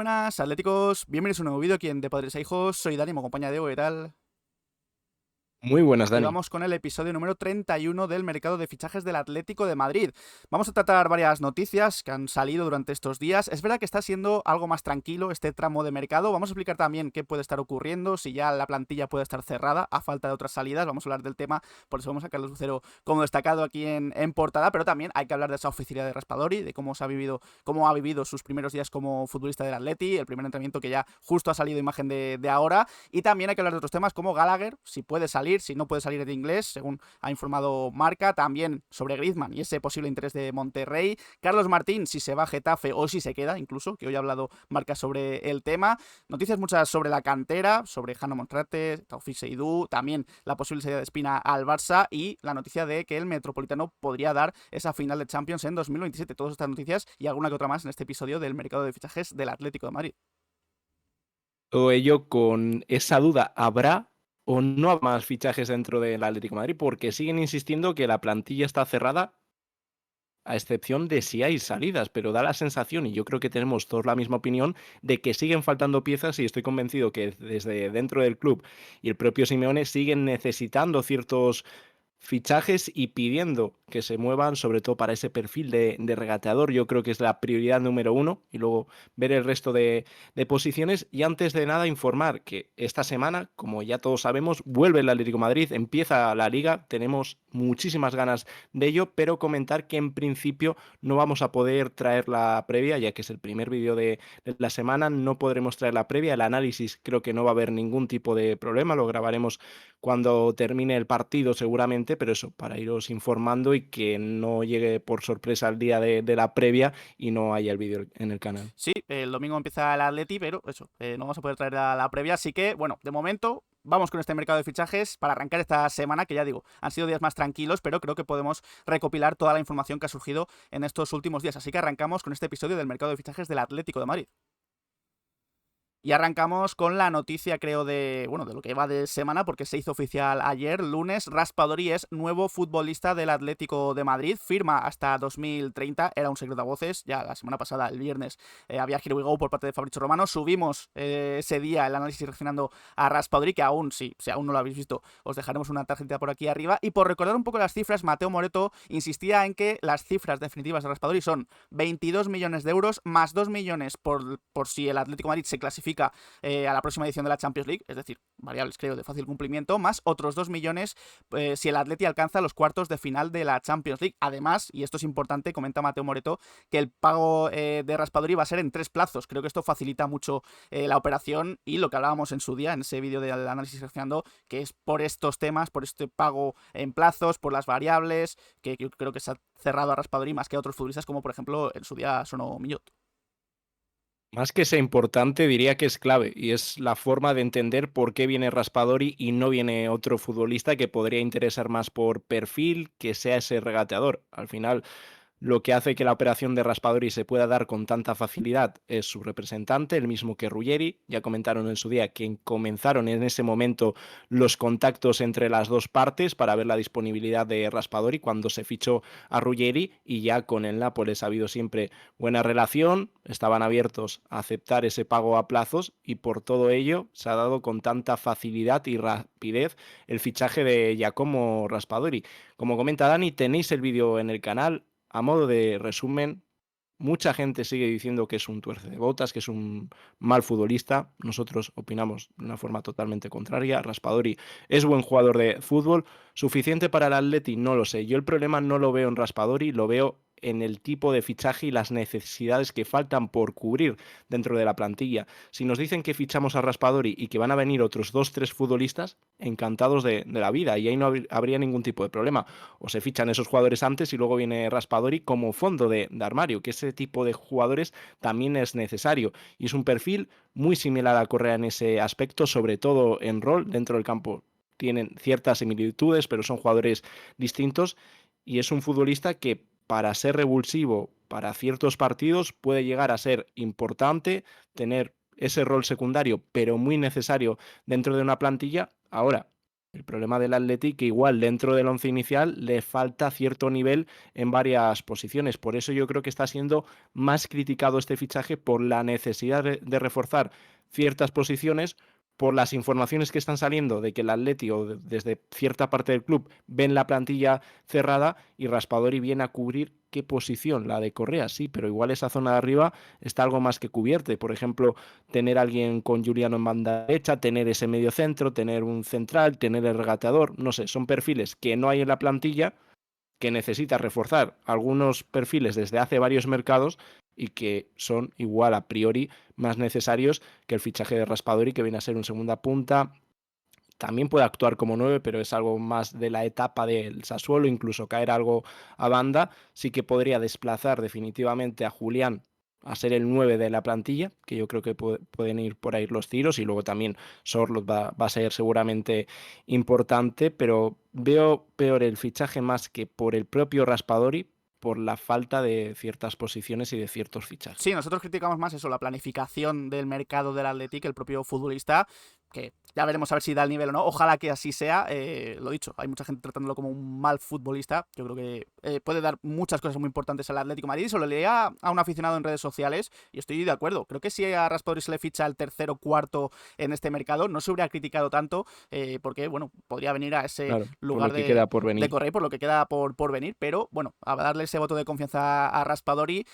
buenas, atléticos. Bienvenidos a un nuevo vídeo aquí en De Padres a Hijos. Soy Dani, me acompaña Diego, ¿qué tal? Muy buenas, Y Dani. vamos con el episodio número 31 del mercado de fichajes del Atlético de Madrid. Vamos a tratar varias noticias que han salido durante estos días. Es verdad que está siendo algo más tranquilo este tramo de mercado. Vamos a explicar también qué puede estar ocurriendo, si ya la plantilla puede estar cerrada a falta de otras salidas. Vamos a hablar del tema, por eso vamos a sacar Carlos Lucero como destacado aquí en portada, pero también hay que hablar de esa oficialidad de Raspadori, de cómo ha vivido sus primeros días como futbolista del Atleti, el primer entrenamiento que ya justo ha salido imagen de ahora, y también hay que hablar de otros temas como Gallagher, si puede salir, si no puede salir de inglés, según ha informado Marca, también sobre Griezmann y ese posible interés de Monterrey, Carlos Martín, si se va a Getafe o si se queda, incluso, que hoy ha hablado Marca sobre el tema, noticias muchas sobre la cantera, sobre Jano Montrate, Taufik Seydou, también la posible salida de Espina al Barça y la noticia de que el Metropolitano podría dar esa final de Champions en 2027. Todas estas noticias y alguna que otra más en este episodio del mercado de fichajes del Atlético de Madrid. Todo ello con esa duda, ¿habrá o no habrá más fichajes dentro del Atlético de Madrid? Porque siguen insistiendo que la plantilla está cerrada, a excepción de si hay salidas, pero da la sensación, y yo creo que tenemos todos la misma opinión, de que siguen faltando piezas y estoy convencido que desde dentro del club y el propio Simeone siguen necesitando ciertos fichajes y pidiendo que se muevan, sobre todo para ese perfil de regateador. Yo creo que es la prioridad número uno y luego ver el resto de posiciones. Y antes de nada, informar que esta semana, como ya todos sabemos, vuelve el Atlético de Madrid, empieza la liga, tenemos muchísimas ganas de ello, pero comentar que en principio no vamos a poder traer la previa, ya que es el primer vídeo de la semana, no podremos traer la previa. El análisis creo que no va a haber ningún tipo de problema, lo grabaremos cuando termine el partido seguramente, pero eso, para iros informando y que no llegue por sorpresa el día de la previa y no haya el vídeo en el canal. Sí, el domingo empieza el Atleti, pero eso, no vamos a poder traer a la previa, así que, bueno, de momento vamos con este mercado de fichajes para arrancar esta semana, que ya digo, han sido días más tranquilos, pero creo que podemos recopilar toda la información que ha surgido en estos últimos días. Así que arrancamos con este episodio del mercado de fichajes del Atlético de Madrid. Y arrancamos con la noticia, creo, de lo que va de semana, porque se hizo oficial ayer, lunes. Raspadori es nuevo futbolista del Atlético de Madrid, firma hasta 2030, era un secreto a voces, ya la semana pasada, el viernes, había Here We Go por parte de Fabrizio Romano, subimos ese día el análisis reaccionando a Raspadori, que aún, sí, si aún no lo habéis visto, os dejaremos una tarjetita por aquí arriba, y por recordar un poco las cifras, Mateo Moreto insistía en que las cifras definitivas de Raspadori son 22 millones de euros, más 2 millones por si el Atlético de Madrid se clasifica a la próxima edición de la Champions League, es decir, variables creo de fácil cumplimiento, más otros 2 millones si el Atleti alcanza los cuartos de final de la Champions League. Además, y esto es importante, comenta Mateo Moreto, que el pago de Raspadori va a ser en 3 plazos. Creo que esto facilita mucho la operación y lo que hablábamos en su día, en ese vídeo del análisis reaccionando, que es por estos temas, por este pago en plazos, por las variables, que yo creo que se ha cerrado a Raspadori más que a otros futbolistas, como por ejemplo en su día sonó Millot. Más que sea importante, diría que es clave y es la forma de entender por qué viene Raspadori y no viene otro futbolista que podría interesar más por perfil, que sea ese regateador. Al final, lo que hace que la operación de Raspadori se pueda dar con tanta facilidad es su representante, el mismo que Ruggeri. Ya comentaron en su día que comenzaron en ese momento los contactos entre las dos partes para ver la disponibilidad de Raspadori cuando se fichó a Ruggeri, y ya con el Nápoles ha habido siempre buena relación, estaban abiertos a aceptar ese pago a plazos y por todo ello se ha dado con tanta facilidad y rapidez el fichaje de Giacomo Raspadori. Como comenta Dani, tenéis el vídeo en el canal. A modo de resumen, mucha gente sigue diciendo que es un tuercebotas, que es un mal futbolista. Nosotros opinamos de una forma totalmente contraria. Raspadori es buen jugador de fútbol. ¿Suficiente para el Atleti? No lo sé. Yo el problema no lo veo en Raspadori, lo veo en el tipo de fichaje y las necesidades que faltan por cubrir dentro de la plantilla. Si nos dicen que fichamos a Raspadori y que van a venir otros 2 3 futbolistas, encantados de la vida, y ahí no habría ningún tipo de problema. O se fichan esos jugadores antes y luego viene Raspadori como fondo de armario, que ese tipo de jugadores también es necesario. Y es un perfil muy similar a Correa en ese aspecto, sobre todo en rol dentro del campo. Tienen ciertas similitudes, pero son jugadores distintos, y es un futbolista que para ser revulsivo para ciertos partidos puede llegar a ser importante, tener ese rol secundario, pero muy necesario dentro de una plantilla. Ahora, El problema del Atleti que igual dentro del once inicial le falta cierto nivel en varias posiciones. Por eso yo creo que está siendo más criticado este fichaje por la necesidad de reforzar ciertas posiciones, por las informaciones que están saliendo de que el Atleti o desde cierta parte del club ven la plantilla cerrada y Raspadori viene a cubrir qué posición, la de Correa, sí, pero igual esa zona de arriba está algo más que cubierta. Por ejemplo, tener a alguien con Juliano en banda derecha, tener ese medio centro, tener un central, tener el regateador, no sé, son perfiles que no hay en la plantilla, que necesita reforzar algunos perfiles desde hace varios mercados y que son igual a priori más necesarios que el fichaje de Raspadori, que viene a ser un segunda punta. También puede actuar como 9, pero es algo más de la etapa del Sassuolo, incluso caer algo a banda. Sí que podría desplazar definitivamente a Julián a ser el 9 de la plantilla, que yo creo que pueden ir por ahí los tiros, y luego también Sorloth va a ser seguramente importante, pero veo peor el fichaje más que por el propio Raspadori, por la falta de ciertas posiciones y de ciertos Sí, fichajes. nosotros criticamos más eso, la planificación del mercado del Athletic, el propio futbolista, que ya veremos a ver si da el nivel o no. Ojalá que así sea. Lo dicho, hay mucha gente tratándolo como un mal futbolista. Yo creo que puede dar muchas cosas muy importantes al Atlético de Madrid. Se lo leía a un aficionado en redes sociales y estoy de acuerdo. Creo que si a Raspadori se le ficha el tercero o cuarto en este mercado, no se hubiera criticado tanto porque, bueno, podría venir a ese Claro, por lugar lo que queda por de venir. correr, por lo que queda por venir. Pero, bueno, a darle ese voto de confianza a Raspadori.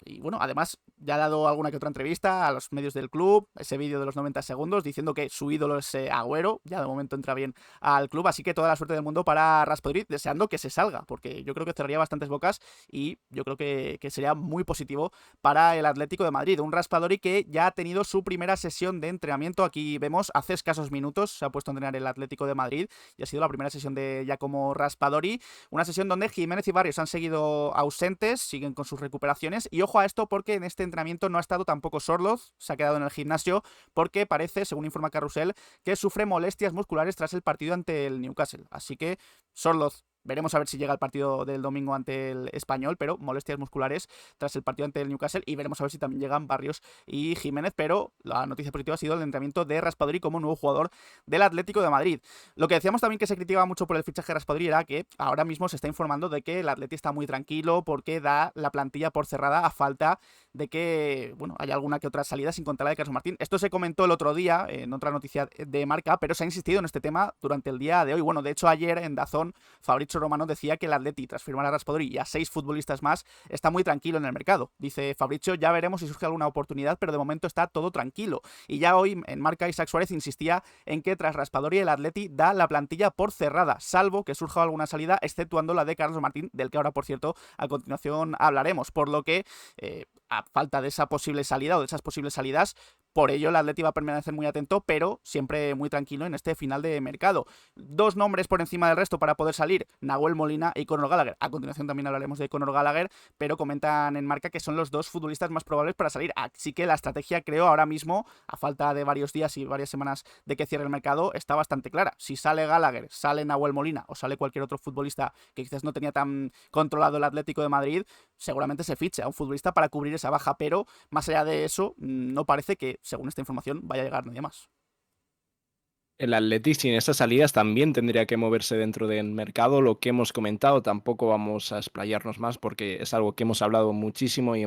Y bueno, además ya ha dado alguna que otra entrevista a los medios del club, ese vídeo de los 90 segundos, diciendo que su ídolo es Agüero, ya de momento entra bien al club, así que toda la suerte del mundo para Raspadori, deseando que se salga, porque yo creo que cerraría bastantes bocas y yo creo que sería muy positivo para el Atlético de Madrid. Un Raspadori que ya ha tenido su primera sesión de entrenamiento, aquí vemos, hace escasos minutos se ha puesto a entrenar el Atlético de Madrid y ha sido la primera sesión de Giacomo Raspadori, una sesión donde Jiménez y Barrios han seguido ausentes, siguen con sus recuperaciones, y ojo a esto porque en este entrenamiento no ha estado tampoco Sorloth, se ha quedado en el gimnasio porque parece, según informa Carrusel, que sufre molestias musculares tras el partido ante el Newcastle. Así que Sorloth, veremos a ver si llega el partido del domingo ante el Español, pero molestias musculares tras el partido ante el Newcastle, y veremos a ver si también llegan Barrios y Jiménez, pero la noticia positiva ha sido el entrenamiento de Raspadori como nuevo jugador del Atlético de Madrid. Lo que decíamos también que se criticaba mucho por el fichaje de Raspadori era que ahora mismo se está informando de que el Atleti está muy tranquilo porque da la plantilla por cerrada a falta de que, bueno, haya alguna que otra salida sin contar la de Carlos Martín. Esto se comentó el otro día en otra noticia de Marca, pero se ha insistido en este tema durante el día de hoy. Bueno, de hecho ayer en Dazón Fabrizio Romano decía que el Atleti, tras firmar a Raspadori y a 6 futbolistas más, está muy tranquilo en el mercado. Dice Fabrizio, ya veremos si surge alguna oportunidad, pero de momento está todo tranquilo. Y ya hoy en Marca Isaac Suárez insistía en que tras Raspadori el Atleti da la plantilla por cerrada, salvo que surja alguna salida, exceptuando la de Carlos Martín, del que ahora, por cierto, a continuación hablaremos. Por lo que, a falta de esa posible salida o de esas posibles salidas, por ello el Atleti va a permanecer muy atento, pero siempre muy tranquilo en este final de mercado. Dos nombres por encima del resto para poder salir, Nahuel Molina y Conor Gallagher. A continuación también hablaremos de Conor Gallagher, pero comentan en Marca que son los dos futbolistas más probables para salir. Así que la estrategia, creo, ahora mismo, a falta de varios días y varias semanas de que cierre el mercado, está bastante clara. Si sale Gallagher, sale Nahuel Molina o sale cualquier otro futbolista que quizás no tenía tan controlado el Atlético de Madrid, seguramente se fiche a un futbolista para cubrir esa baja, pero más allá de eso, no parece que, según esta información, vaya a llegar nadie más. El Atleti sin esas salidas también tendría que moverse dentro del mercado. Lo que hemos comentado, tampoco vamos a explayarnos más porque es algo que hemos hablado muchísimo y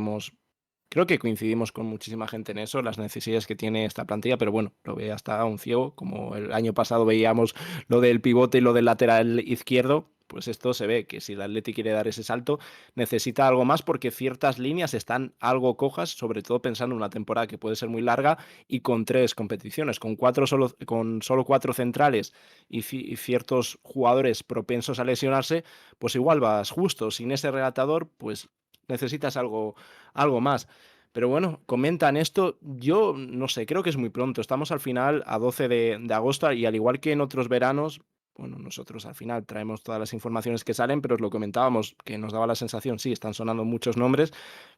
creo que coincidimos con muchísima gente en eso, las necesidades que tiene esta plantilla, pero bueno, lo ve hasta un ciego, como el año pasado veíamos lo del pivote y lo del lateral izquierdo. Pues esto se ve que si el Atleti quiere dar ese salto, necesita algo más porque ciertas líneas están algo cojas, sobre todo pensando en una temporada que puede ser muy larga y con 3 competiciones, con solo 4 centrales y ciertos jugadores propensos a lesionarse, pues igual vas justo. Sin ese relatador, pues necesitas algo más. Pero bueno, comentan esto, yo no sé, creo que es muy pronto. Estamos al final a 12 de agosto y al igual que en otros veranos, bueno, nosotros al final traemos todas las informaciones que salen, pero os lo comentábamos, que nos daba la sensación, sí, están sonando muchos nombres,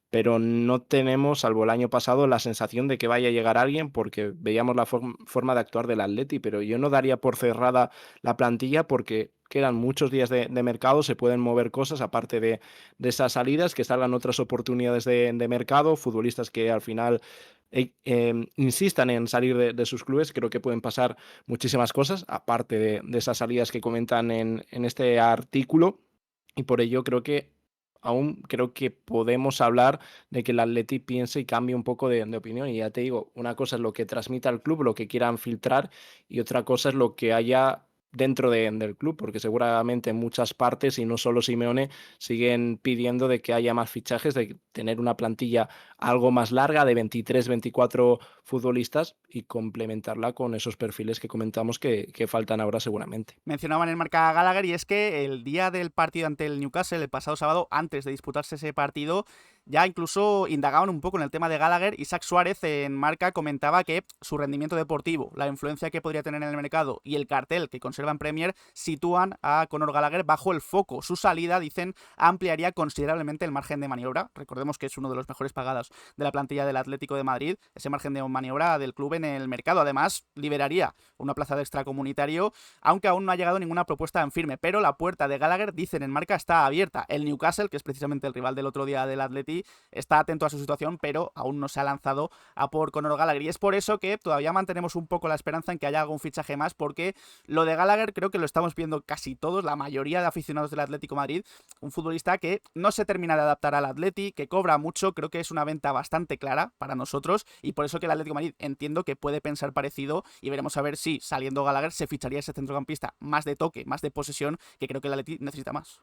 pero no tenemos, salvo el año pasado, la sensación de que vaya a llegar alguien porque veíamos la forma de actuar del Atleti, pero yo no daría por cerrada la plantilla porque quedan muchos días de mercado, se pueden mover cosas aparte de esas salidas, que salgan otras oportunidades de mercado, futbolistas que al final insistan en salir de sus clubes. Creo que pueden pasar muchísimas cosas, aparte de esas salidas que comentan en este artículo, y por ello creo que podemos hablar de que el Atleti piense y cambie un poco de opinión. Y ya te digo, una cosa es lo que transmita el club, lo que quieran filtrar, y otra cosa es lo que haya dentro del club, porque seguramente en muchas partes, y no solo Simeone, siguen pidiendo de que haya más fichajes, de tener una plantilla algo más larga, de 23, 24 futbolistas, y complementarla con esos perfiles que comentamos que faltan ahora seguramente. Mencionaban en marca a Gallagher, y es que el día del partido ante el Newcastle, el pasado sábado, antes de disputarse ese partido, ya incluso indagaban un poco en el tema de Gallagher. Isaac Suárez en marca comentaba que su rendimiento deportivo, la influencia que podría tener en el mercado y el cartel que conserva en Premier sitúan a Conor Gallagher bajo el foco. Su salida, dicen, ampliaría considerablemente el margen de maniobra. Recordemos que es uno de los mejores pagados de la plantilla del Atlético de Madrid, ese margen de maniobra del club en el mercado. Además, liberaría una plaza de extracomunitario, aunque aún no ha llegado ninguna propuesta en firme, pero la puerta de Gallagher, dicen en marca, está abierta. El Newcastle, que es precisamente el rival del otro día del Atleti, está atento a su situación, pero aún no se ha lanzado a por Conor Gallagher, y es por eso que todavía mantenemos un poco la esperanza en que haya algún fichaje más, porque lo de Gallagher creo que lo estamos viendo casi todos, la mayoría de aficionados del Atlético de Madrid, un futbolista que no se termina de adaptar al Atleti, que cobra mucho. Creo que es una venta bastante clara para nosotros, y por eso que el Atlético de Madrid entiendo que puede pensar parecido, y veremos a ver si saliendo Gallagher se ficharía ese centrocampista más de toque, más de posesión, que creo que el Atleti necesita más.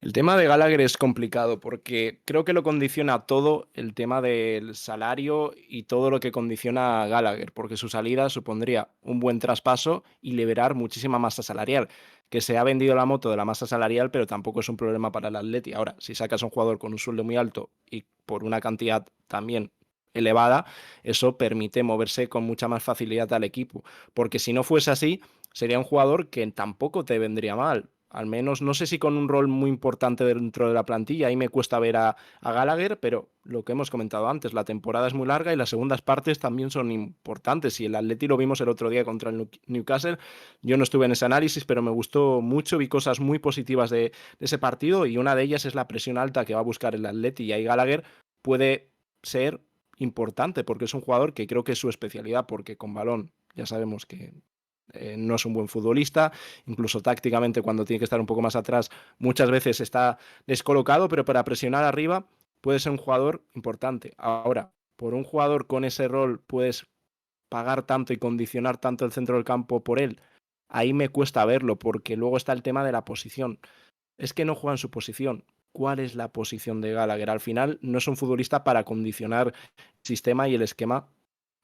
El tema de Gallagher es complicado porque creo que lo condiciona todo el tema del salario y todo lo que condiciona a Gallagher, porque su salida supondría un buen traspaso y liberar muchísima masa salarial, que se ha vendido la moto de la masa salarial, pero tampoco es un problema para el Atleti. Ahora, si sacas a un jugador con un sueldo muy alto y por una cantidad también elevada, eso permite moverse con mucha más facilidad al equipo, porque si no fuese así, sería un jugador que tampoco te vendría mal. Al menos, no sé si con un rol muy importante dentro de la plantilla, ahí me cuesta ver a Gallagher, pero lo que hemos comentado antes, la temporada es muy larga y las segundas partes también son importantes. Y el Atleti lo vimos el otro día contra el Newcastle, yo no estuve en ese análisis, pero me gustó mucho, vi cosas muy positivas de ese partido, y una de ellas es la presión alta que va a buscar el Atleti, y ahí Gallagher puede ser importante, porque es un jugador que creo que es su especialidad, porque con balón ya sabemos que no es un buen futbolista, incluso tácticamente cuando tiene que estar un poco más atrás muchas veces está descolocado, pero para presionar arriba puede ser un jugador importante. Ahora, por un jugador con ese rol puedes pagar tanto y condicionar tanto el centro del campo por él, ahí me cuesta verlo, porque luego está el tema de la posición. Es que no juega en su posición. ¿Cuál es la posición de Gallagher? Al final no es un futbolista para condicionar el sistema y el esquema.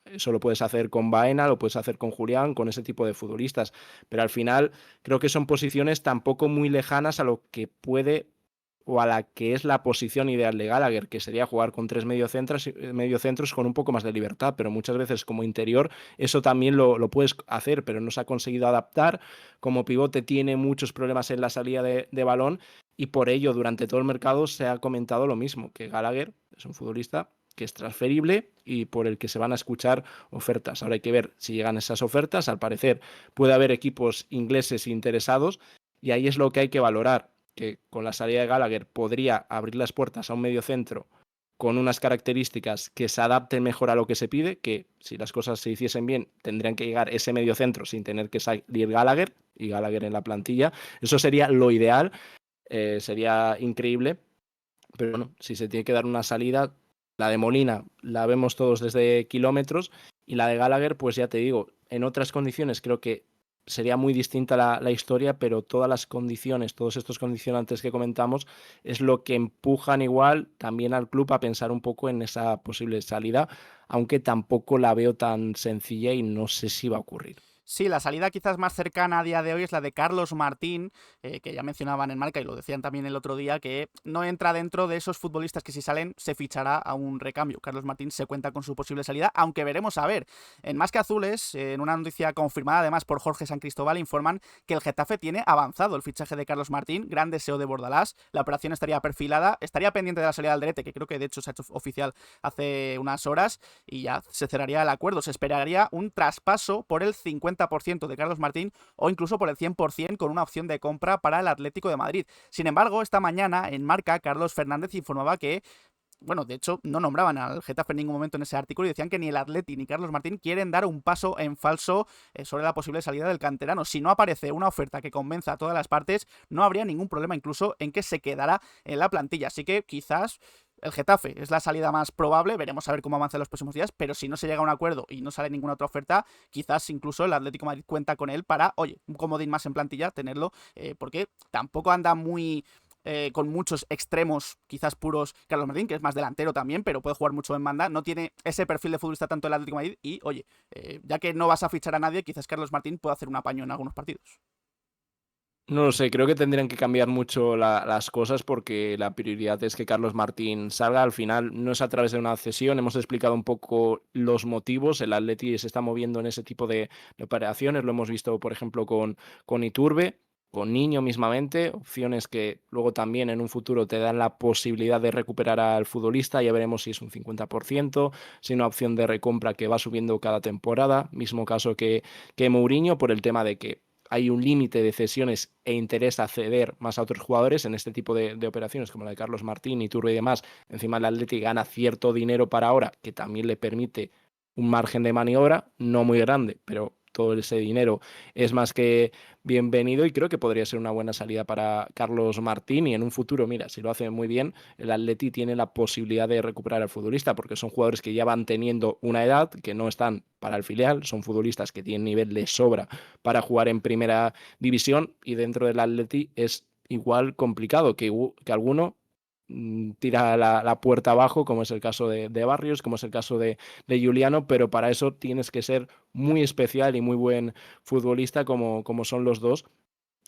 Eso lo puedes hacer con Baena, lo puedes hacer con Julián, con ese tipo de futbolistas. Pero al final creo que son posiciones tampoco muy lejanas a lo que puede o a la que es la posición ideal de Gallagher, que sería jugar con tres mediocentros con un poco más de libertad, pero muchas veces como interior eso también lo puedes hacer, pero no se ha conseguido adaptar. Como pivote tiene muchos problemas en la salida de balón, y por ello durante todo el mercado se ha comentado lo mismo, que Gallagher es un futbolista que es transferible y por el que se van a escuchar ofertas. Ahora hay que ver si llegan esas ofertas. Al parecer puede haber equipos ingleses interesados, y ahí es lo que hay que valorar, que con la salida de Gallagher podría abrir las puertas a un mediocentro con unas características que se adapten mejor a lo que se pide, que si las cosas se hiciesen bien tendrían que llegar ese mediocentro sin tener que salir Gallagher, y Gallagher en la plantilla. Eso sería lo ideal, sería increíble, pero bueno, si se tiene que dar una salida, la de Molina la vemos todos desde kilómetros, y la de Gallagher, pues ya te digo, en otras condiciones creo que sería muy distinta la historia, pero todas las condiciones, todos estos condicionantes que comentamos, es lo que empujan igual también al club a pensar un poco en esa posible salida, aunque tampoco la veo tan sencilla y no sé si va a ocurrir. Sí, la salida quizás más cercana a día de hoy es la de Carlos Martín, que ya mencionaban en marca y lo decían también el otro día, que no entra dentro de esos futbolistas que si salen se fichará a un recambio. Carlos Martín se cuenta con su posible salida, aunque veremos a ver. En Más que Azules, en una noticia confirmada además por Jorge San Cristóbal, informan que el Getafe tiene avanzado el fichaje de Carlos Martín, gran deseo de Bordalás. La operación estaría perfilada, estaría pendiente de la salida del Alderete, que creo que de hecho se ha hecho oficial hace unas horas, y ya se cerraría el acuerdo. Se esperaría un traspaso por el 50 50% de Carlos Martín o incluso por el 100% con una opción de compra para el Atlético de Madrid. Sin embargo, esta mañana en Marca, Carlos Fernández informaba que, bueno, de hecho, no nombraban al Getafe en ningún momento en ese artículo y decían que ni el Atleti ni Carlos Martín quieren dar un paso en falso sobre la posible salida del canterano. Si no aparece una oferta que convenza a todas las partes, no habría ningún problema incluso en que se quedara en la plantilla. Así que quizás el Getafe es la salida más probable, veremos a ver cómo avanza en los próximos días, pero si no se llega a un acuerdo y no sale ninguna otra oferta, quizás incluso el Atlético de Madrid cuenta con él para, oye, un comodín más en plantilla, tenerlo, porque tampoco anda muy con muchos extremos, quizás puros. Carlos Martín, que es más delantero también, pero puede jugar mucho en banda, no tiene ese perfil de futbolista tanto el Atlético de Madrid y, oye, ya que no vas a fichar a nadie, quizás Carlos Martín pueda hacer un apaño en algunos partidos. No lo sé, creo que tendrían que cambiar mucho las cosas porque la prioridad es que Carlos Martín salga. Al final no es a través de una cesión, hemos explicado un poco los motivos, el Atleti se está moviendo en ese tipo de operaciones, lo hemos visto por ejemplo con Iturbe, con Niño mismamente, opciones que luego también en un futuro te dan la posibilidad de recuperar al futbolista, ya veremos si es un 50%, si una opción de recompra que va subiendo cada temporada, mismo caso que Mourinho por el tema de que hay un límite de cesiones e interés a ceder más a otros jugadores en este tipo de operaciones como la de Carlos Martín, Iturbe y demás. Encima el Atleti gana cierto dinero para ahora que también le permite un margen de maniobra, no muy grande, pero todo ese dinero es más que bienvenido y creo que podría ser una buena salida para Carlos Martín y en un futuro, mira, si lo hace muy bien, el Atleti tiene la posibilidad de recuperar al futbolista porque son jugadores que ya van teniendo una edad, que no están para el filial, son futbolistas que tienen nivel de sobra para jugar en primera división y dentro del Atleti es igual complicado que alguno tira la puerta abajo, como es el caso de Barrios, como es el caso de Juliano, pero para eso tienes que ser muy especial y muy buen futbolista como son los dos.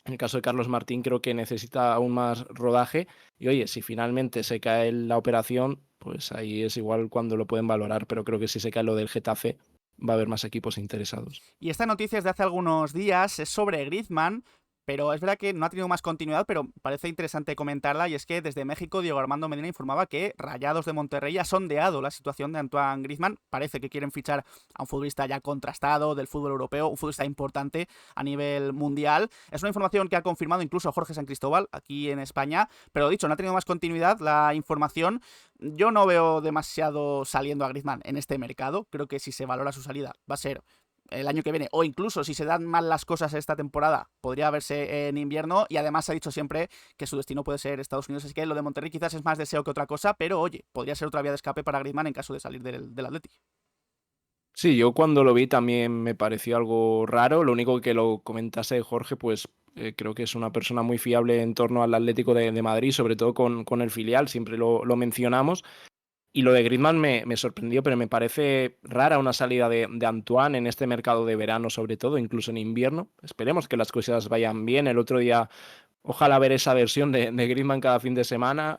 En el caso de Carlos Martín creo que necesita aún más rodaje y oye, si finalmente se cae la operación, pues ahí es igual cuando lo pueden valorar, pero creo que si se cae lo del Getafe va a haber más equipos interesados. Y esta noticia es de hace algunos días, es sobre Griezmann, pero es verdad que no ha tenido más continuidad, pero parece interesante comentarla, y es que desde México Diego Armando Medina informaba que Rayados de Monterrey ha sondeado la situación de Antoine Griezmann. Parece que quieren fichar a un futbolista ya contrastado del fútbol europeo, un futbolista importante a nivel mundial. Es una información que ha confirmado incluso Jorge San Cristóbal aquí en España, pero dicho, no ha tenido más continuidad la información. Yo no veo demasiado saliendo a Griezmann en este mercado. Creo que si se valora su salida va a ser el año que viene, o incluso si se dan mal las cosas esta temporada, podría verse en invierno, y además se ha dicho siempre que su destino puede ser Estados Unidos, así que lo de Monterrey quizás es más deseo que otra cosa, pero oye, podría ser otra vía de escape para Griezmann en caso de salir del Atleti. Sí, yo cuando lo vi también me pareció algo raro. Lo único que lo comentase Jorge, pues creo que es una persona muy fiable en torno al Atlético de Madrid, sobre todo con el filial, siempre lo mencionamos. Y lo de Griezmann me sorprendió, pero me parece rara una salida de Antoine en este mercado de verano, sobre todo, incluso en invierno. Esperemos que las cosas vayan bien. El otro día, ojalá ver esa versión de Griezmann cada fin de semana,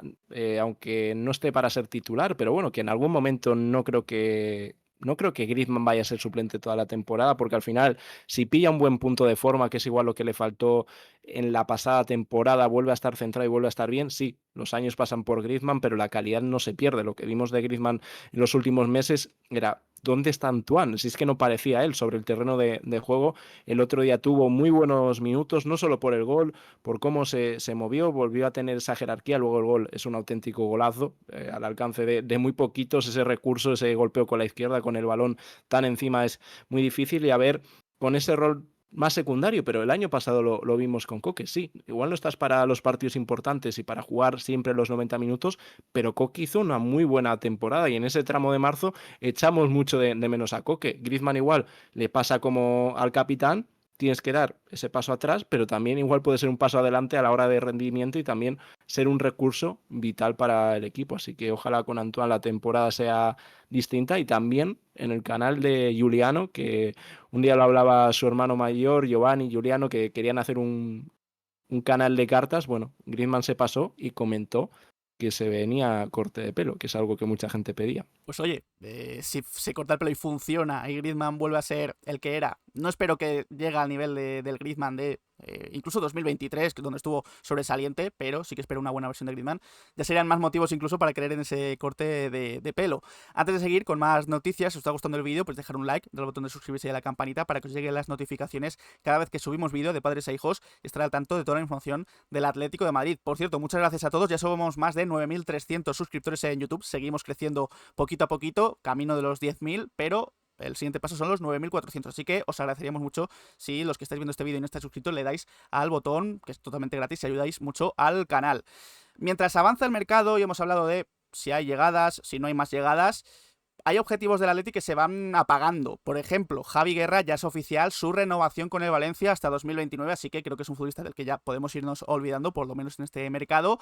aunque no esté para ser titular, pero bueno, que en algún momento no creo que Griezmann vaya a ser suplente toda la temporada, porque al final, si pilla un buen punto de forma, que es igual lo que le faltó en la pasada temporada, vuelve a estar centrado y vuelve a estar bien, sí, los años pasan por Griezmann, pero la calidad no se pierde. Lo que vimos de Griezmann en los últimos meses era, ¿dónde está Antoine? Si es que no parecía él sobre el terreno de juego. El otro día tuvo muy buenos minutos, no solo por el gol, por cómo se movió, volvió a tener esa jerarquía, luego el gol es un auténtico golazo, al alcance de muy poquitos, ese recurso, ese golpeo con la izquierda, con el balón tan encima es muy difícil y a ver, con ese rol más secundario, pero el año pasado lo vimos con Coque, sí, igual no estás para los partidos importantes y para jugar siempre los 90 minutos, pero Coque hizo una muy buena temporada y en ese tramo de marzo echamos mucho de menos a Coque. Griezmann igual le pasa como al capitán, tienes que dar ese paso atrás, pero también igual puede ser un paso adelante a la hora de rendimiento y también ser un recurso vital para el equipo. Así que ojalá con Antoine la temporada sea distinta y también en el canal de Juliano, que un día lo hablaba su hermano mayor, Giovanni y Juliano, que querían hacer un canal de cartas. Bueno, Griezmann se pasó y comentó que se venía corte de pelo, que es algo que mucha gente pedía. Pues oye, si se corta el pelo y funciona y Griezmann vuelve a ser el que era, No espero que llegue al nivel del Griezmann de incluso 2023, que es donde estuvo sobresaliente, pero sí que espero una buena versión de Griezmann. Ya serían más motivos incluso para creer en ese corte de pelo. Antes de seguir con más noticias, si os está gustando el vídeo, pues dejar un like, dar al botón de suscribirse y a la campanita para que os lleguen las notificaciones cada vez que subimos vídeo de padres e hijos y estar al tanto de toda la información del Atlético de Madrid. Por cierto, muchas gracias a todos, ya somos más de 9.300 suscriptores en YouTube, seguimos creciendo poquito a poquito, camino de los 10.000, pero el siguiente paso son los 9.400, así que os agradeceríamos mucho si los que estáis viendo este vídeo y no estáis suscritos le dais al botón, que es totalmente gratis, y ayudáis mucho al canal. Mientras avanza el mercado y hemos hablado de si hay llegadas, si no hay más llegadas, hay objetivos del Atleti que se van apagando. Por ejemplo, Javi Guerra ya es oficial su renovación con el Valencia hasta 2029, así que creo que es un futbolista del que ya podemos irnos olvidando, por lo menos en este mercado.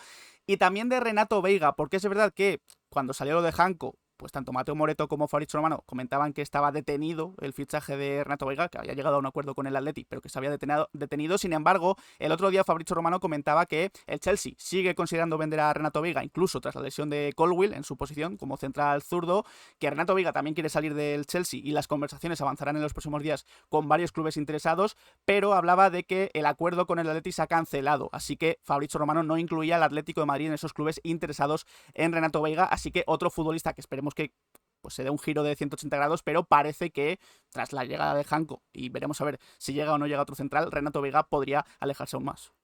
Y también de Renato Veiga, porque es verdad que cuando salió lo de Janko, pues tanto Mateo Moreto como Fabrizio Romano comentaban que estaba detenido el fichaje de Renato Veiga, que había llegado a un acuerdo con el Atleti, pero que se había detenido. Sin embargo, el otro día Fabrizio Romano comentaba que el Chelsea sigue considerando vender a Renato Veiga, incluso tras la lesión de Colwill en su posición como central zurdo, que Renato Veiga también quiere salir del Chelsea y las conversaciones avanzarán en los próximos días con varios clubes interesados, pero hablaba de que el acuerdo con el Atleti se ha cancelado, así que Fabrizio Romano no incluía al Atlético de Madrid en esos clubes interesados en Renato Veiga, así que otro futbolista que esperemos que pues se dé un giro de 180 grados, pero parece que tras la llegada de Janko, y veremos a ver si llega o no llega otro central, Renato Veiga podría alejarse aún más.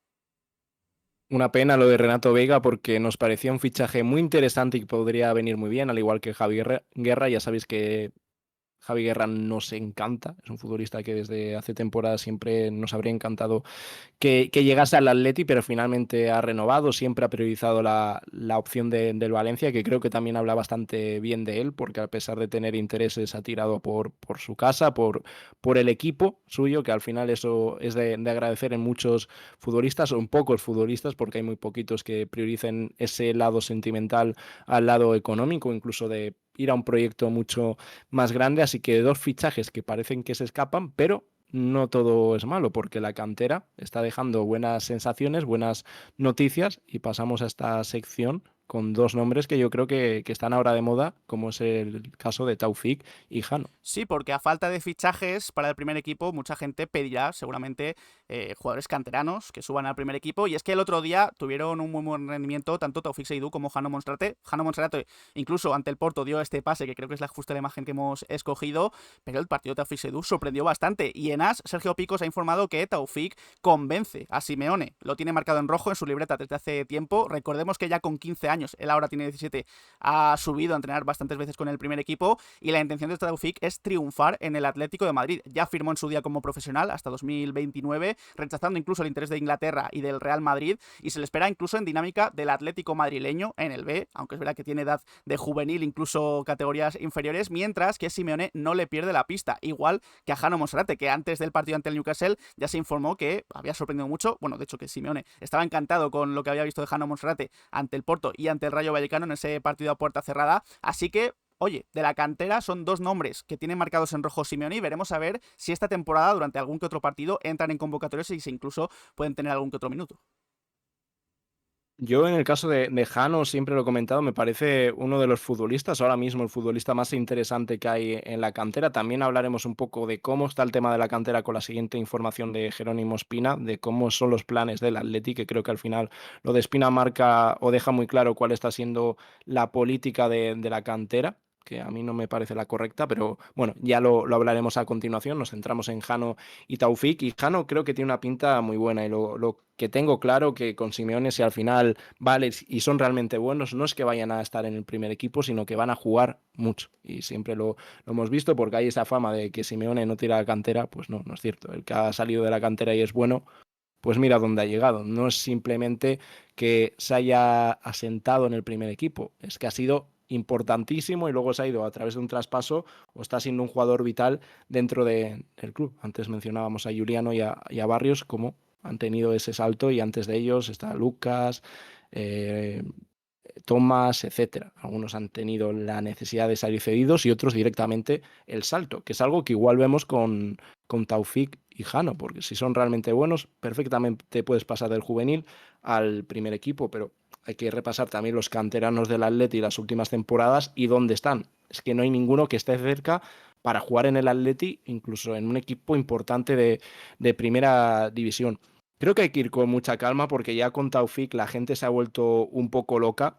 Una pena lo de Renato Veiga porque nos parecía un fichaje muy interesante y que podría venir muy bien, al igual que Javi Guerra. Ya sabéis que Javi Guerra nos encanta, es un futbolista que desde hace temporadas siempre nos habría encantado que llegase al Atleti, pero finalmente ha renovado, siempre ha priorizado la opción del Valencia, que creo que también habla bastante bien de él, porque a pesar de tener intereses ha tirado por su casa, por el equipo suyo, que al final eso es de agradecer en muchos futbolistas, o en pocos futbolistas, porque hay muy poquitos que prioricen ese lado sentimental al lado económico, incluso de ir a un proyecto mucho más grande, así que dos fichajes que parecen que se escapan, pero no todo es malo, porque la cantera está dejando buenas sensaciones, buenas noticias, y pasamos a esta sección con dos nombres que yo creo que están ahora de moda, como es el caso de Taufik y Jano. Sí, porque a falta de fichajes para el primer equipo, mucha gente pedirá seguramente jugadores canteranos que suban al primer equipo. Y es que el otro día tuvieron un muy buen rendimiento tanto Taufik Seydou como Jano Monstrate. Jano Monstrate incluso ante el Porto dio este pase, que creo que es la justa la imagen que hemos escogido, pero el partido de Taufik Seydou sorprendió bastante. Y en AS, Sergio Picos ha informado que Taufik convence a Simeone. Lo tiene marcado en rojo en su libreta desde hace tiempo. Recordemos que ya con 15 años, él ahora tiene 17, ha subido a entrenar bastantes veces con el primer equipo y la intención de Taufik es triunfar en el Atlético de Madrid. Ya firmó en su día como profesional hasta 2029, rechazando incluso el interés de Inglaterra y del Real Madrid, y se le espera incluso en dinámica del Atlético madrileño en el B, aunque es verdad que tiene edad de juvenil, incluso categorías inferiores, mientras que Simeone no le pierde la pista, igual que a Jano Monserrate, que antes del partido ante el Newcastle ya se informó que había sorprendido mucho, bueno, de hecho que Simeone estaba encantado con lo que había visto de Jano Monserrate ante el Porto y ante el Rayo Vallecano en ese partido a puerta cerrada, así que oye, de la cantera son dos nombres que tienen marcados en rojo Simeone y veremos a ver si esta temporada durante algún que otro partido entran en convocatorias y si incluso pueden tener algún que otro minuto. Yo en el caso de Jano, siempre lo he comentado, me parece uno de los futbolistas, ahora mismo el futbolista más interesante que hay en la cantera. También hablaremos un poco de cómo está el tema de la cantera con la siguiente información de Jerónimo Espina, de cómo son los planes del Atleti, que creo que al final lo de Espina marca o deja muy claro cuál está siendo la política de la cantera, que a mí no me parece la correcta, pero bueno, ya lo hablaremos a continuación. Nos centramos en Jano y Taufik, y Jano creo que tiene una pinta muy buena, y lo que tengo claro que con Simeone, si al final vale y son realmente buenos, no es que vayan a estar en el primer equipo, sino que van a jugar mucho, y siempre lo hemos visto, porque hay esa fama de que Simeone no tira la cantera. Pues no, no es cierto. El que ha salido de la cantera y es bueno, pues mira dónde ha llegado. No es simplemente que se haya asentado en el primer equipo, es que ha sido importantísimo y luego se ha ido a través de un traspaso o está siendo un jugador vital dentro del club. Antes mencionábamos a Juliano y a Barrios, como han tenido ese salto, y antes de ellos está Lucas, eh, Tomás, etcétera. Algunos han tenido la necesidad de salir cedidos y otros directamente el salto, que es algo que igual vemos con Taufik y Jano, porque si son realmente buenos, perfectamente puedes pasar del juvenil al primer equipo, pero hay que repasar también los canteranos del Atleti las últimas temporadas y dónde están. Es que no hay ninguno que esté cerca para jugar en el Atleti, incluso en un equipo importante de primera división. Creo que hay que ir con mucha calma porque ya con Taufik la gente se ha vuelto un poco loca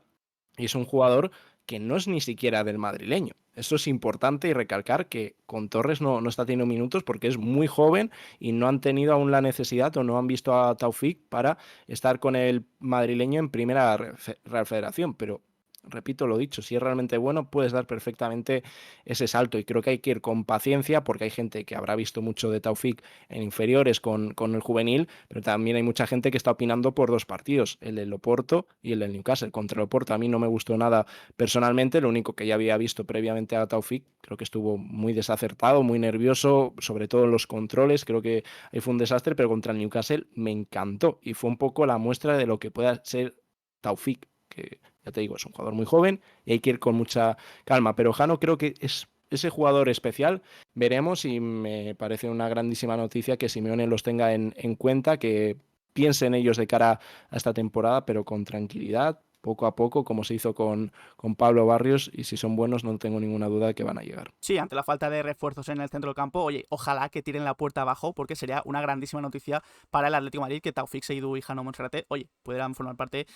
y es un jugador que no es ni siquiera del madrileño. Eso es importante y recalcar que con Torres no está teniendo minutos porque es muy joven y no han tenido aún la necesidad o no han visto a Taufik para estar con el madrileño en primera Real Federación. Pero repito lo dicho, si es realmente bueno, puedes dar perfectamente ese salto. Y creo que hay que ir con paciencia porque hay gente que habrá visto mucho de Taufik en inferiores con el juvenil, pero también hay mucha gente que está opinando por dos partidos, el del Oporto y el del Newcastle. Contra el Oporto a mí no me gustó nada personalmente, lo único que ya había visto previamente a Taufik, creo que estuvo muy desacertado, muy nervioso, sobre todo en los controles, creo que ahí fue un desastre, pero contra el Newcastle me encantó y fue un poco la muestra de lo que pueda ser Taufik, que ya te digo, es un jugador muy joven y hay que ir con mucha calma, pero Jano creo que es ese jugador especial. Veremos y me parece una grandísima noticia que Simeone los tenga en cuenta, que piense en ellos de cara a esta temporada, pero con tranquilidad, poco a poco, como se hizo con Pablo Barrios, y si son buenos no tengo ninguna duda de que van a llegar. Sí, ante la falta de refuerzos en el centro del campo, oye, ojalá que tiren la puerta abajo, porque sería una grandísima noticia para el Atlético de Madrid que Taufik Seydou y Jano Monserrate, oye, pudieran formar parte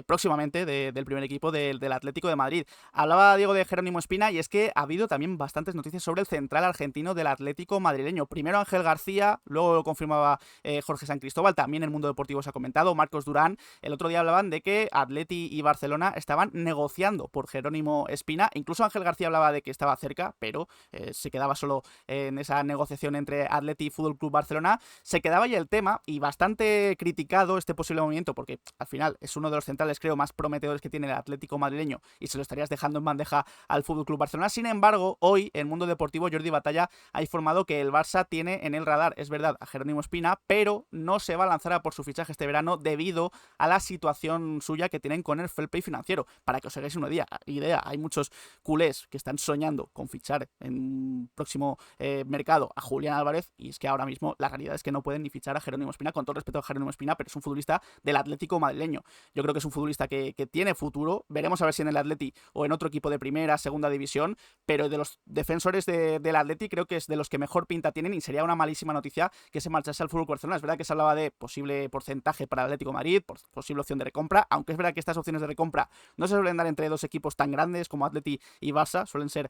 próximamente del primer equipo del Atlético de Madrid. Hablaba Diego de Jerónimo Espina y es que ha habido también bastantes noticias sobre el central argentino del Atlético madrileño. Primero Ángel García, luego lo confirmaba Jorge San Cristóbal, también el Mundo Deportivo se ha comentado, Marcos Durán. El otro día hablaban de que Atleti y Barcelona estaban negociando por Jerónimo Espina, incluso Ángel García hablaba de que estaba cerca, pero se quedaba solo en esa negociación entre Atleti y Fútbol Club Barcelona. Se quedaba ya el tema y bastante criticado este posible movimiento porque al final es uno de los centrales creo más prometedores que tiene el Atlético madrileño y se lo estarías dejando en bandeja al Fútbol Club Barcelona. Sin embargo, hoy en Mundo Deportivo Jordi Batalla ha informado que el Barça tiene en el radar, es verdad, a Jerónimo Espina, pero no se va a lanzar a por su fichaje este verano debido a la situación suya que tienen con el fair play financiero. Para que os hagáis una idea, hay muchos culés que están soñando con fichar en un próximo mercado a Julián Álvarez y es que ahora mismo la realidad es que no pueden ni fichar a Jerónimo Espina, con todo respeto a Jerónimo Espina, pero es un futbolista del Atlético madrileño. Yo creo que es un futbolista que tiene futuro, veremos a ver si en el Atleti o en otro equipo de primera, segunda división, pero de los defensores del Atleti creo que es de los que mejor pinta tienen y sería una malísima noticia que se marchase al Fútbol Barcelona. Es verdad que se hablaba de posible porcentaje para el Atlético de Madrid, posible opción de recompra, aunque es verdad que estas opciones de recompra no se suelen dar entre dos equipos tan grandes como Atleti y Barça, suelen ser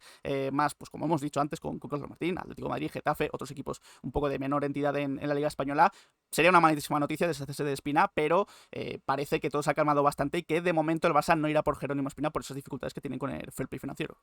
más, pues como hemos dicho antes, con Carlos Martín, Atlético de Madrid, Getafe, otros equipos un poco de menor entidad en la Liga Española. Sería una malísima noticia deshacerse de Espina, pero parece que todo se ha calmado bastante y que de momento el Barça no irá por Jerónimo Espina por esas dificultades que tienen con el fair play financiero.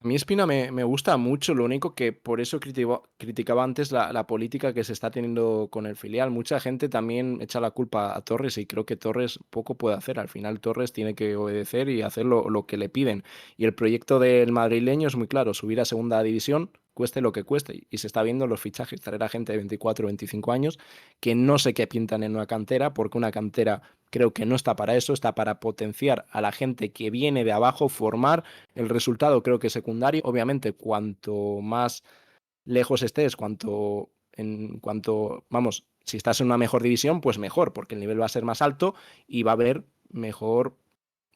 A mí Espina me gusta mucho, lo único que por eso criticaba antes la política que se está teniendo con el filial. Mucha gente también echa la culpa a Torres y creo que Torres poco puede hacer. Al final Torres tiene que obedecer y hacer lo que le piden. Y el proyecto del madrileño es muy claro, subir a segunda división, cueste lo que cueste. Y se está viendo los fichajes, traer a gente de 24 o 25 años que no sé qué pintan en una cantera, porque una cantera creo que no está para eso, está para potenciar a la gente que viene de abajo, formar. El resultado creo que es secundario. Obviamente, cuanto más lejos estés, vamos, si estás en una mejor división, pues mejor, porque el nivel va a ser más alto y va a haber mejor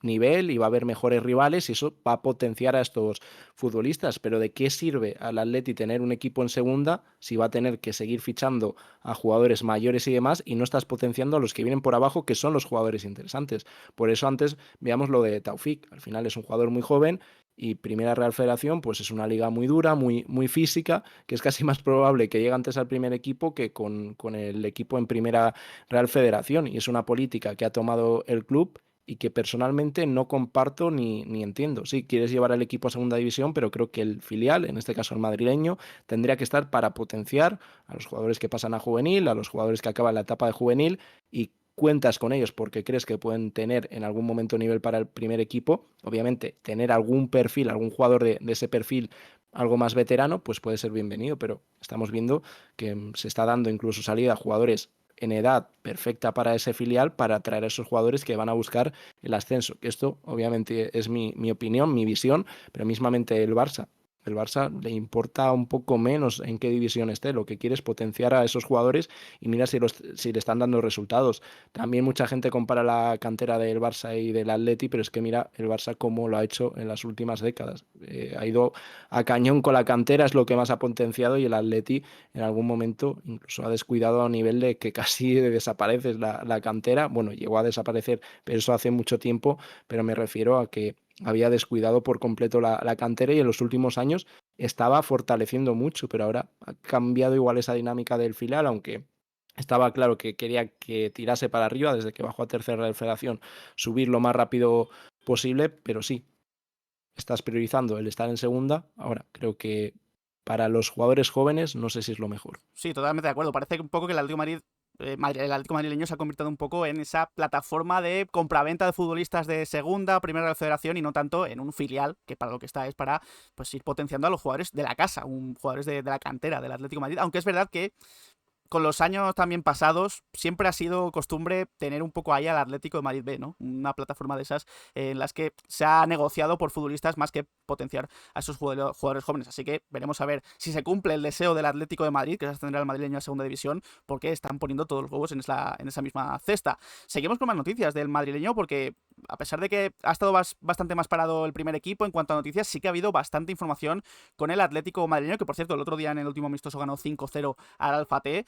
nivel y va a haber mejores rivales y eso va a potenciar a estos futbolistas. Pero ¿de qué sirve al Atleti tener un equipo en segunda si va a tener que seguir fichando a jugadores mayores y demás y no estás potenciando a los que vienen por abajo, que son los jugadores interesantes? Por eso antes veamos lo de Taufik. Al final es un jugador muy joven y Primera Real Federación pues es una liga muy dura, muy física, que es casi más probable que llegue antes al primer equipo que con el equipo en Primera Real Federación. Y es una política que ha tomado el club y que personalmente no comparto ni entiendo. Sí, quieres llevar al equipo a segunda división, pero creo que el filial, en este caso el madrileño, tendría que estar para potenciar a los jugadores que pasan a juvenil, a los jugadores que acaban la etapa de juvenil y cuentas con ellos porque crees que pueden tener en algún momento nivel para el primer equipo. Obviamente, tener algún perfil, algún jugador de ese perfil algo más veterano, pues puede ser bienvenido, pero estamos viendo que se está dando incluso salida a jugadores en edad perfecta para ese filial para atraer a esos jugadores que van a buscar el ascenso. Que esto obviamente es mi opinión, mi visión, pero mismamente el Barça El Barça le importa un poco menos en qué división esté, lo que quiere es potenciar a esos jugadores y mira si le están dando resultados. También mucha gente compara la cantera del Barça y del Atleti, pero es que mira el Barça cómo lo ha hecho en las últimas décadas. Ha ido a cañón con la cantera, es lo que más ha potenciado, y el Atleti en algún momento incluso ha descuidado a un nivel de que casi desaparece la cantera. Bueno, llegó a desaparecer, pero eso hace mucho tiempo, pero me refiero a que había descuidado por completo la cantera y en los últimos años estaba fortaleciendo mucho, pero ahora ha cambiado igual esa dinámica del filial, aunque estaba claro que quería que tirase para arriba desde que bajó a tercera de federación, subir lo más rápido posible, pero sí, estás priorizando el estar en segunda. Ahora, creo que para los jugadores jóvenes no sé si es lo mejor. Sí, totalmente de acuerdo. Parece un poco que el Atlético de Madrid, el Atlético madrileño se ha convertido un poco en esa plataforma de compraventa de futbolistas de segunda, primera de la federación y no tanto en un filial, que para lo que está es para pues ir potenciando a los jugadores de la casa, jugadores de la cantera del Atlético de Madrid. Aunque es verdad que con los años también pasados, siempre ha sido costumbre tener un poco ahí al Atlético de Madrid B, ¿no? Una plataforma de esas en las que se ha negociado por futbolistas más que potenciar a esos jugadores jóvenes. Así que veremos a ver si se cumple el deseo del Atlético de Madrid, que es ascender al madrileño a segunda división, porque están poniendo todos los huevos en esa misma cesta. Seguimos con más noticias del madrileño, porque a pesar de que ha estado bastante más parado el primer equipo en cuanto a noticias, sí que ha habido bastante información con el Atlético madrileño, que por cierto, el otro día en el último amistoso ganó 5-0 al Alfate.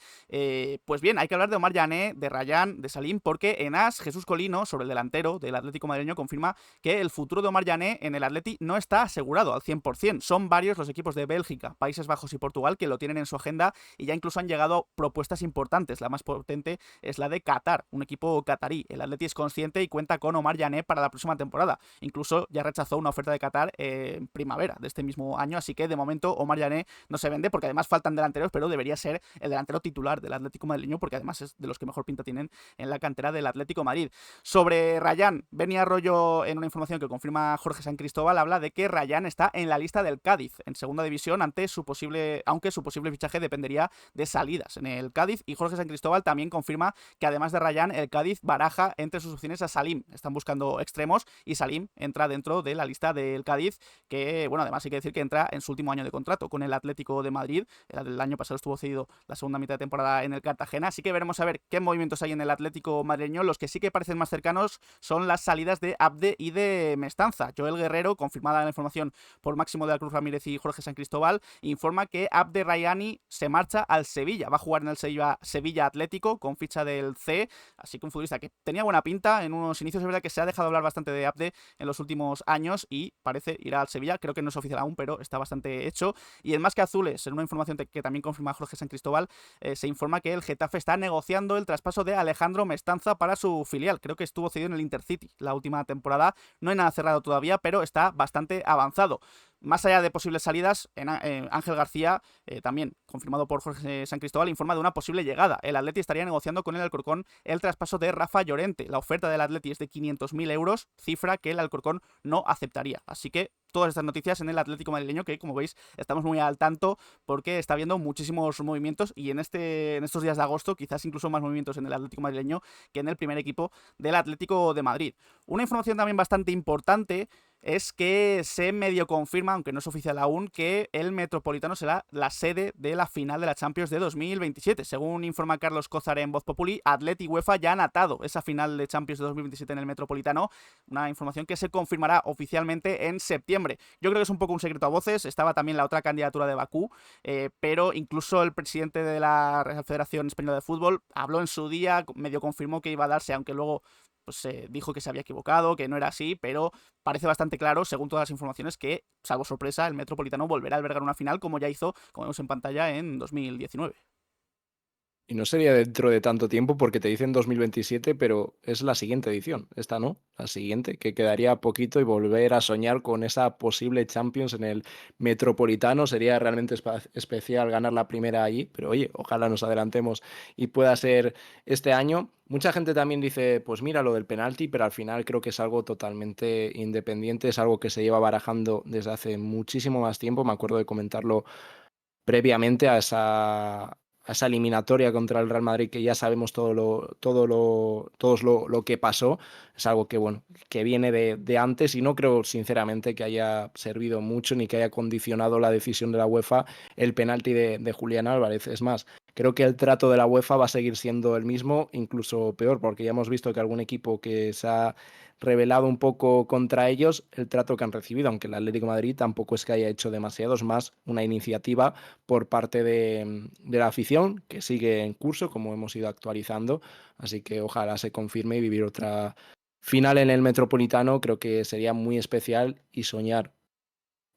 Pues bien, hay que hablar de Omar Llané, de Rayán, de Salim, porque en AS, Jesús Colino, sobre el delantero del Atlético madrileño, confirma que el futuro de Omar Llané en el Atleti no está asegurado al 100%. Son varios los equipos de Bélgica, Países Bajos y Portugal que lo tienen en su agenda y ya incluso han llegado propuestas importantes. La más potente es la de Qatar, un equipo qatarí. El Atleti es consciente y cuenta con Omar Llané para la próxima temporada. Incluso ya rechazó una oferta de Qatar en primavera de este mismo año, así que de momento Omar Llané no se vende porque además faltan delanteros, pero debería ser el delantero titular del Atlético madrileño porque además es de los que mejor pinta tienen en la cantera del Atlético Madrid. Sobre Rayán, Beni Arroyo, en una información que confirma Jorge San Cristóbal, habla de que Rayán está en la lista del Cádiz en segunda división aunque su posible fichaje dependería de salidas en el Cádiz, y Jorge San Cristóbal también confirma que además de Rayán, el Cádiz baraja entre sus opciones a Salim. Están buscando extremos y Salim entra dentro de la lista del Cádiz, que bueno, además hay que decir que entra en su último año de contrato con el Atlético de Madrid. El año pasado estuvo cedido la segunda mitad de temporada en el Cartagena, así que veremos a ver qué movimientos hay en el Atlético madrileño. Los que sí que parecen más cercanos son las salidas de Abde y de Mestanza. Joel Guerrero, confirmada la información por Máximo de la Cruz Ramírez y Jorge San Cristóbal, informa que Abde Rayani se marcha al Sevilla, va a jugar en el Sevilla Atlético con ficha del C, así que un futbolista que tenía buena pinta en unos inicios. Es verdad que se ha dejado hablar bastante de Abde en los últimos años y parece ir al Sevilla. Creo que no es oficial aún, pero está bastante hecho. Y en Más que Azules, en una información que también confirma Jorge San Cristóbal, se informa que el Getafe está negociando el traspaso de Alejandro Mestanza para su filial. Creo que estuvo cedido en el Intercity la última temporada. No hay nada cerrado todavía, pero está bastante avanzado. Más allá de posibles salidas, Ángel García, también confirmado por Jorge San Cristóbal, informa de una posible llegada. El Atleti estaría negociando con el Alcorcón el traspaso de Rafa Llorente. La oferta del Atleti es de 500.000 euros, cifra que el Alcorcón no aceptaría. Así que todas estas noticias en el Atlético madrileño, que como veis estamos muy al tanto porque está habiendo muchísimos movimientos, y en estos días de agosto quizás incluso más movimientos en el Atlético madrileño que en el primer equipo del Atlético de Madrid. Una información también bastante importante es que se medio confirma, aunque no es oficial aún, que el Metropolitano será la sede de la final de la Champions de 2027. Según informa Carlos Cózar en Voz Populi, Atleti y UEFA ya han atado esa final de Champions de 2027 en el Metropolitano, una información que se confirmará oficialmente en septiembre. Yo creo que es un poco un secreto a voces. Estaba también la otra candidatura de Bakú, pero incluso el presidente de la Real Federación Española de Fútbol habló en su día, medio confirmó que iba a darse, aunque luego pues dijo que se había equivocado, que no era así, pero parece bastante claro, según todas las informaciones, que, salvo sorpresa, el Metropolitano volverá a albergar una final como ya hizo, como vemos en pantalla, en 2019. Y no sería dentro de tanto tiempo porque te dicen 2027, pero es la siguiente edición. Esta no, la siguiente, que quedaría poquito y volver a soñar con esa posible Champions en el Metropolitano. Sería realmente especial ganar la primera allí, pero oye, ojalá nos adelantemos y pueda ser este año. Mucha gente también dice, pues mira lo del penalti, pero al final creo que es algo totalmente independiente, es algo que se lleva barajando desde hace muchísimo más tiempo. Me acuerdo de comentarlo previamente a esa eliminatoria contra el Real Madrid, que ya sabemos todos lo que pasó. Es algo que, bueno, que viene de antes, y no creo sinceramente que haya servido mucho ni que haya condicionado la decisión de la UEFA el penalti de Julián Álvarez. Es más, creo que el trato de la UEFA va a seguir siendo el mismo, incluso peor, porque ya hemos visto que algún equipo que se ha rebelado un poco contra ellos, el trato que han recibido, aunque el Atlético de Madrid tampoco es que haya hecho demasiados, más una iniciativa por parte de la afición, que sigue en curso, como hemos ido actualizando. Así que ojalá se confirme, y vivir otra final en el Metropolitano creo que sería muy especial, y soñar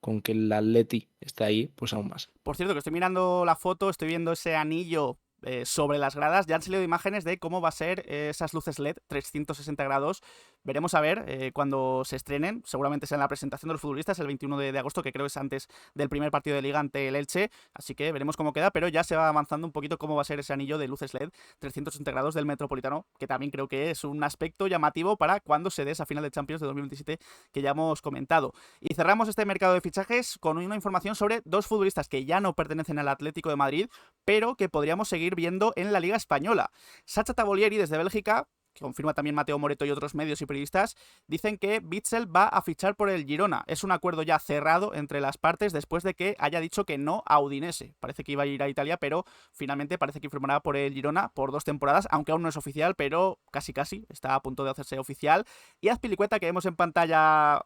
con que el Atleti esté ahí, pues aún más. Por cierto, que estoy mirando la foto, estoy viendo ese anillo sobre las gradas. Ya han salido imágenes de cómo va a ser esas luces LED 360 grados. Veremos a ver cuando se estrenen. Seguramente sea en la presentación de los futbolistas el 21 de agosto, que creo es antes del primer partido de Liga ante el Elche. Así que veremos cómo queda, pero ya se va avanzando un poquito cómo va a ser ese anillo de luces LED 360 grados del Metropolitano, que también creo que es un aspecto llamativo para cuando se dé esa final de Champions de 2027 que ya hemos comentado. Y cerramos este mercado de fichajes con una información sobre dos futbolistas que ya no pertenecen al Atlético de Madrid, pero que podríamos seguir viendo en la Liga Española. Sacha Tavolieri, desde Bélgica, que confirma también Mateo Moreto y otros medios y periodistas, dicen que Witsel va a fichar por el Girona. Es un acuerdo ya cerrado entre las partes después de que haya dicho que no a Udinese. Parece que iba a ir a Italia, pero finalmente parece que firmará por el Girona por 2 temporadas, aunque aún no es oficial, pero casi está a punto de hacerse oficial. Y Azpilicueta, que vemos en pantalla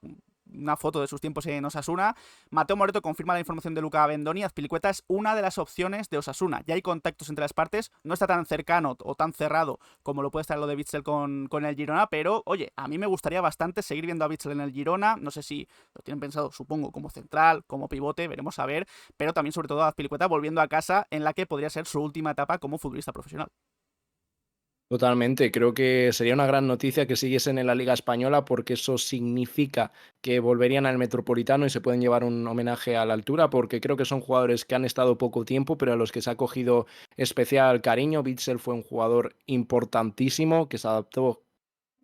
una foto de sus tiempos en Osasuna. Mateo Moreto confirma la información de Luca Bendoni. Azpilicueta es una de las opciones de Osasuna. Ya hay contactos entre las partes, no está tan cercano o tan cerrado como lo puede estar lo de Witsel con el Girona, pero oye, a mí me gustaría bastante seguir viendo a Witsel en el Girona. No sé si lo tienen pensado, supongo, como central, como pivote, veremos a ver, pero también sobre todo a Azpilicueta volviendo a casa en la que podría ser su última etapa como futbolista profesional. Totalmente, creo que sería una gran noticia que siguiesen en la Liga Española, porque eso significa que volverían al Metropolitano y se pueden llevar un homenaje a la altura, porque creo que son jugadores que han estado poco tiempo, pero a los que se ha cogido especial cariño. Witsel fue un jugador importantísimo que se adaptó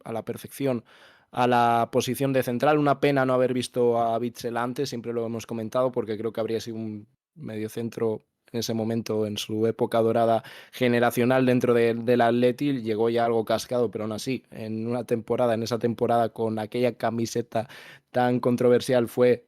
a la perfección a la posición de central. Una pena no haber visto a Witsel antes, siempre lo hemos comentado, porque creo que habría sido un mediocentro en ese momento, en su época dorada generacional dentro del Atleti. Llegó ya algo cascado, pero aún así, en esa temporada con aquella camiseta tan controversial, fue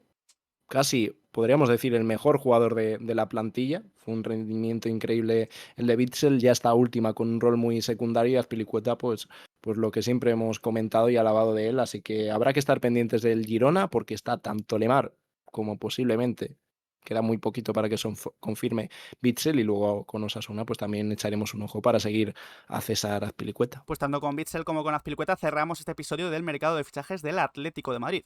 casi, podríamos decir, el mejor jugador de la plantilla. Fue un rendimiento increíble el de Witsel. Ya esta última con un rol muy secundario, y Azpilicueta, pues lo que siempre hemos comentado y alabado de él. Así que habrá que estar pendientes del Girona, porque está tanto Lemar como posiblemente, queda muy poquito para que confirme Witsel, y luego con Osasuna pues también echaremos un ojo para seguir a César Azpilicueta. Pues tanto con Witsel como con Azpilicueta cerramos este episodio del mercado de fichajes del Atlético de Madrid.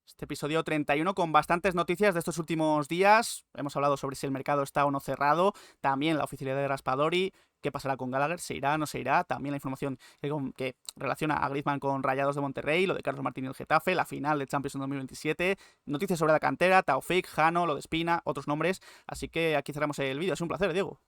Este episodio 31 con bastantes noticias de estos últimos días. Hemos hablado sobre si el mercado está o no cerrado, también la oficialidad de Raspadori, qué pasará con Gallagher, se irá, no se irá, también la información que relaciona a Griezmann con Rayados de Monterrey, lo de Carlos Martín y el Getafe, la final de Champions en 2027, noticias sobre la cantera, Taufik, Jano, lo de Espina, otros nombres. Así que aquí cerramos el vídeo. Es un placer, Diego.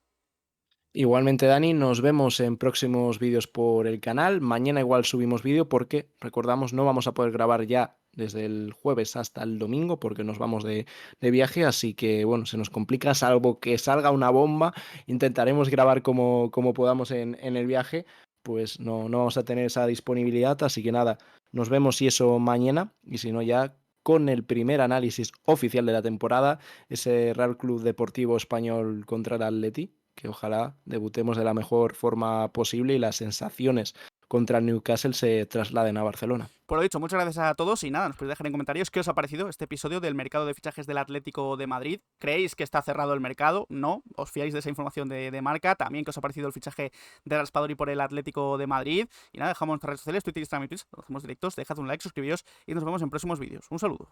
Igualmente, Dani, nos vemos en próximos vídeos por el canal. Mañana igual subimos vídeo, porque, recordamos, no vamos a poder grabar ya desde el jueves hasta el domingo, porque nos vamos de viaje. Así que, bueno, se nos complica, salvo que salga una bomba. Intentaremos grabar como podamos en el viaje. Pues no vamos a tener esa disponibilidad. Así que nada, nos vemos si eso mañana, y si no ya con el primer análisis oficial de la temporada, ese Real Club Deportivo Español contra el Atleti, que ojalá debutemos de la mejor forma posible y las sensaciones contra el Newcastle se trasladen a Barcelona. Por lo dicho, muchas gracias a todos y nada, nos podéis dejar en comentarios qué os ha parecido este episodio del mercado de fichajes del Atlético de Madrid. ¿Creéis que está cerrado el mercado? ¿No? ¿Os fiáis de esa información de marca? También, ¿qué os ha parecido el fichaje de Raspadori por el Atlético de Madrid? Y nada, dejamos nuestras redes sociales, Twitter, Instagram y Twitch, lo hacemos directos, dejad un like, suscribíos y nos vemos en próximos vídeos. Un saludo.